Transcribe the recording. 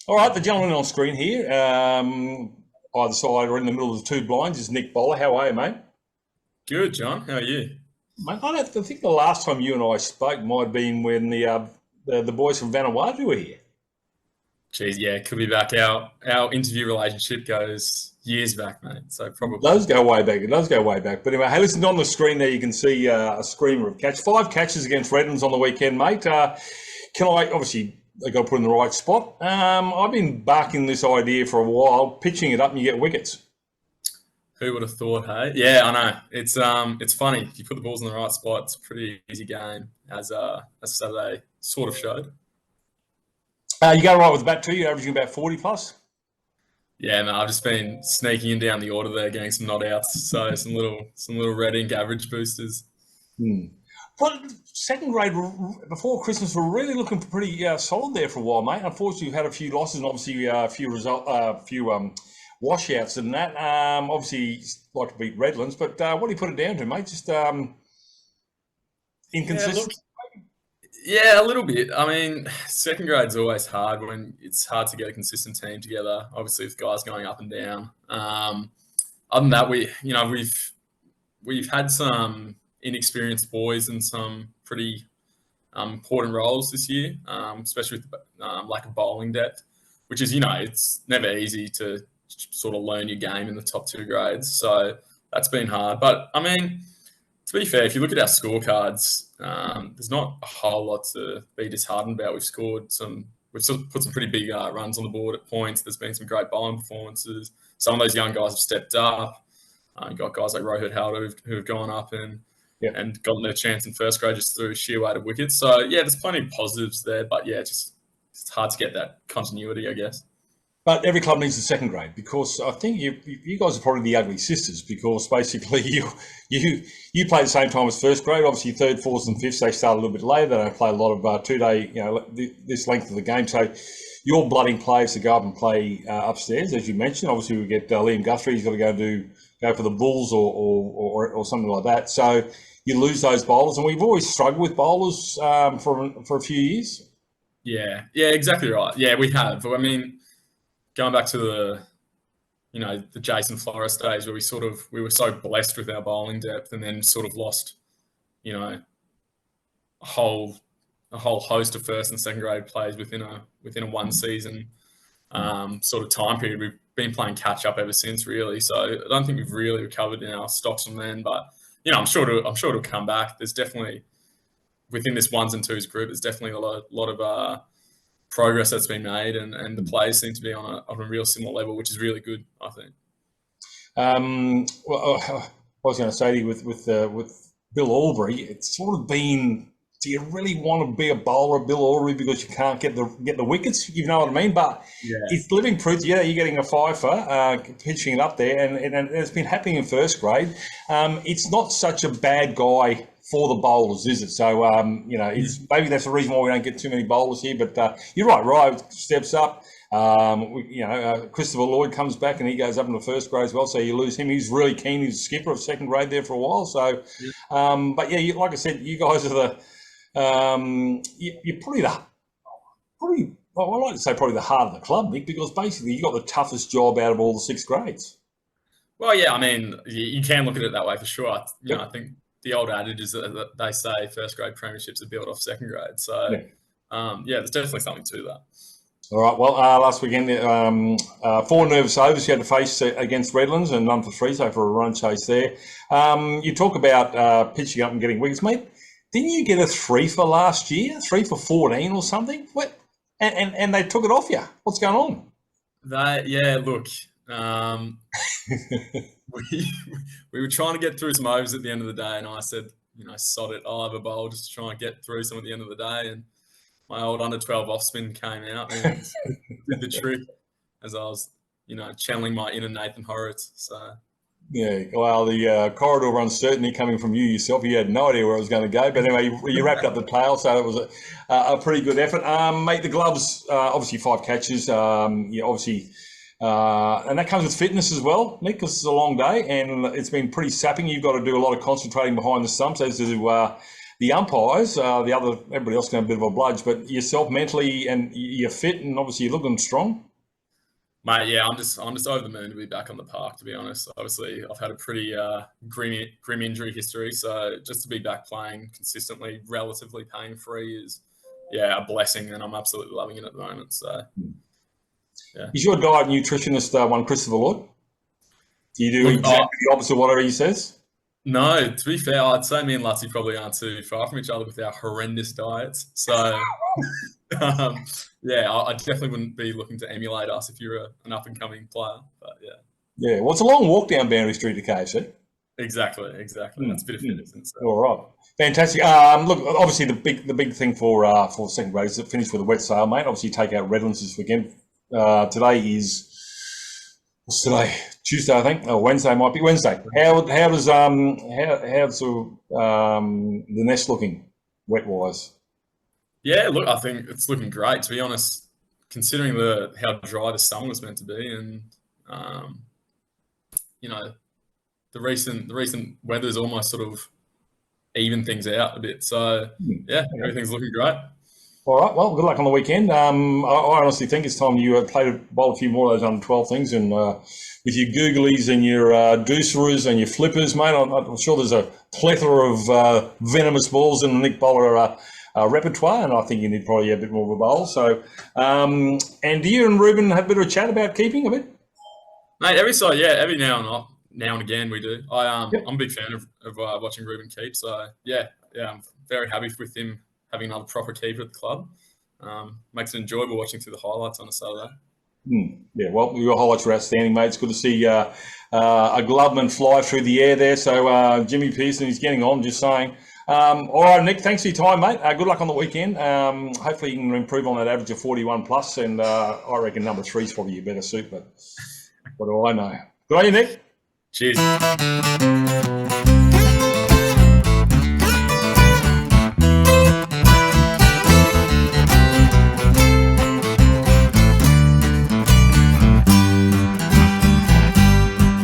All right, the gentleman on screen here, either side or in the middle of the two blinds, is Nick Boller. How are you, mate? Good, John. How are you? Mate, I think the last time you and I spoke might have been when the boys from Vanuatu were here. Geez, yeah, could be back. Our interview relationship goes years back, mate. So probably. Those go way back. It does go way back. But anyway, hey, listen, on the screen there you can see a screamer of catch. 5 catches against Redlands on the weekend, mate. Can I, obviously, they got to put in the right spot. I've been barking this idea for a while, pitching it up and you get wickets. Who would have thought? Hey, yeah, I know. It's funny. If you put the balls in the right spot, it's a pretty easy game, as Saturday sort of showed. You go right with the bat too. You're averaging about 40 plus. Yeah, man. I've just been sneaking in down the order there, getting some not outs. So some little red ink average boosters. Hmm. But second grade before Christmas were really looking pretty solid there for a while, mate. Unfortunately, we've had a few losses and obviously a few washouts and that. Obviously, like to beat Redlands, but what do you put it down to, mate? Just Yeah, look, inconsistent. yeah, a little bit. I mean, second grade's always hard when it's hard to get a consistent team together. Obviously, with guys going up and down. Other than that, we've had some inexperienced boys and some pretty important roles this year, especially with lack of bowling depth, which is it's never easy to sort of learn your game in the top two grades. So that's been hard. But I mean, to be fair, if you look at our scorecards, there's not a whole lot to be disheartened about. We've sort of put some pretty big runs on the board at points. There's been some great bowling performances. Some of those young guys have stepped up. You've got guys like Rohit Howard who've gone up Yeah. and gotten their chance in first grade just through sheer weight of wickets. So yeah, there's plenty of positives there, but yeah, just it's hard to get that continuity, I guess. But every club needs a second grade because I think you guys are probably the ugly sisters because basically you play at the same time as first grade. Obviously, third, fourth, and fifths they start a little bit later. They don't play a lot of 2 day, this length of the game. So you're blooding players to go up and play upstairs, as you mentioned. Obviously, we get Liam Guthrie. He's got to go for the Bulls or something like that. So you lose those bowlers, and we've always struggled with bowlers for a few years. Yeah, exactly right. Yeah, we have. I mean, going back to the Jason Flores days where we were so blessed with our bowling depth and then sort of lost, you know, a whole a whole host of first and second grade players within a one season sort of time period. We've been playing catch up ever since, really. So I don't think we've really recovered in our stocks from then. But I'm sure it'll come back. There's definitely within this ones and twos group. There's definitely a lot of progress that's been made, and the players seem to be on a real similar level, which is really good, I think. Well, I was going to say to you with Bill Albury, it's sort of been. Do you really want to be a bowler, Bill Albury, because you can't get the wickets? You know what I mean? But Yeah. it's living proof. Yeah, you're getting a fifer, pitching it up there, and it's been happening in first grade. It's not such a bad guy for the bowlers, is it? So it's maybe that's the reason why we don't get too many bowlers here. But you're right. Ryan steps up. Christopher Lloyd comes back and he goes up into first grade as well. So you lose him. He's really keen. He's a skipper of second grade there for a while. So, but yeah, like I said, you guys are you're probably well, I like to say probably the heart of the club, Nick, because basically you got the toughest job out of all the six grades. Well, yeah, I mean, you can look at it that way for sure. I Yep. think the old adage is that they say first grade premierships are built off second grade. So, Yeah. yeah, there's definitely something to that. All right. Well, last weekend, four nervous overs you had to face against Redlands and none for three, so for a run chase there. You talk about pitching up and getting wickets, mate. Didn't you get a three for last year? Three for 14 or something? What? And they took it off you. What's going on? Yeah, look, we we were trying to get through some overs at the end of the day, and I said, sod it, I'll have a bowl just to try and get through some at the end of the day. And my old under 12 off spin came out and did the trick as I was, channeling my inner Nathan Horowitz. So Yeah, well, the corridor of uncertainty coming from you yourself, you had no idea where it was going to go. But anyway, you wrapped up the tail, so it was a pretty good effort. Mate, the gloves, obviously 5 catches. Obviously, and that comes with fitness as well, Nick, because it's a long day and it's been pretty sapping. You've got to do a lot of concentrating behind the stumps as do the umpires, everybody else got a bit of a bludge, but yourself mentally and you're fit and obviously you're looking strong. Mate, yeah, I'm just over the moon to be back on the park. To be honest, obviously I've had a pretty grim injury history, so just to be back playing consistently, relatively pain free is a blessing, and I'm absolutely loving it at the moment. So yeah. Is your diet nutritionist one Christopher Lloyd? Do you do exactly the opposite of whatever he says? No, to be fair, I'd say me and Lutzy probably aren't too far from each other with our horrendous diets. So, I definitely wouldn't be looking to emulate us if you're an up-and-coming player. But yeah. Yeah, well, it's a long walk down Boundary Street to KFC. Exactly. That's a bit of fitness. So. All right, fantastic. Look, obviously the big thing for second grade is to finish with a wet sail, mate. Obviously, you take out Redlands this weekend. Today is. What's today? Tuesday, I think. Or Wednesday might be Wednesday. How's the nest looking, wet wise? Yeah, look, I think it's looking great. To be honest, considering how dry the summer was meant to be, and the recent weather's almost sort of evened things out a bit. So everything's looking great. All right, well, good luck on the weekend. I honestly think it's time you bowl a few more of those under 12 things, and with your googlies and your deuceras and your flippers, mate, I'm sure there's a plethora of venomous balls in the Nick Boller repertoire, and I think you need probably a bit more of a bowl. So, and do you and Ruben have a bit of a chat about keeping a bit? Mate, every now and again we do. I'm a big fan of watching Ruben keep. So I'm very happy with him having another proper keeper at the club. Makes it enjoyable watching through the highlights on a Saturday. Yeah, well, your highlights were outstanding, mate. It's good to see a gloveman fly through the air there. So Jimmy Pearson, he's getting on, just saying. All right, Nick, thanks for your time, mate. Good luck on the weekend. Hopefully you can improve on that average of 41 plus, and I reckon number 3 is probably your better suit, but what do I know? Good on you, Nick. Cheers.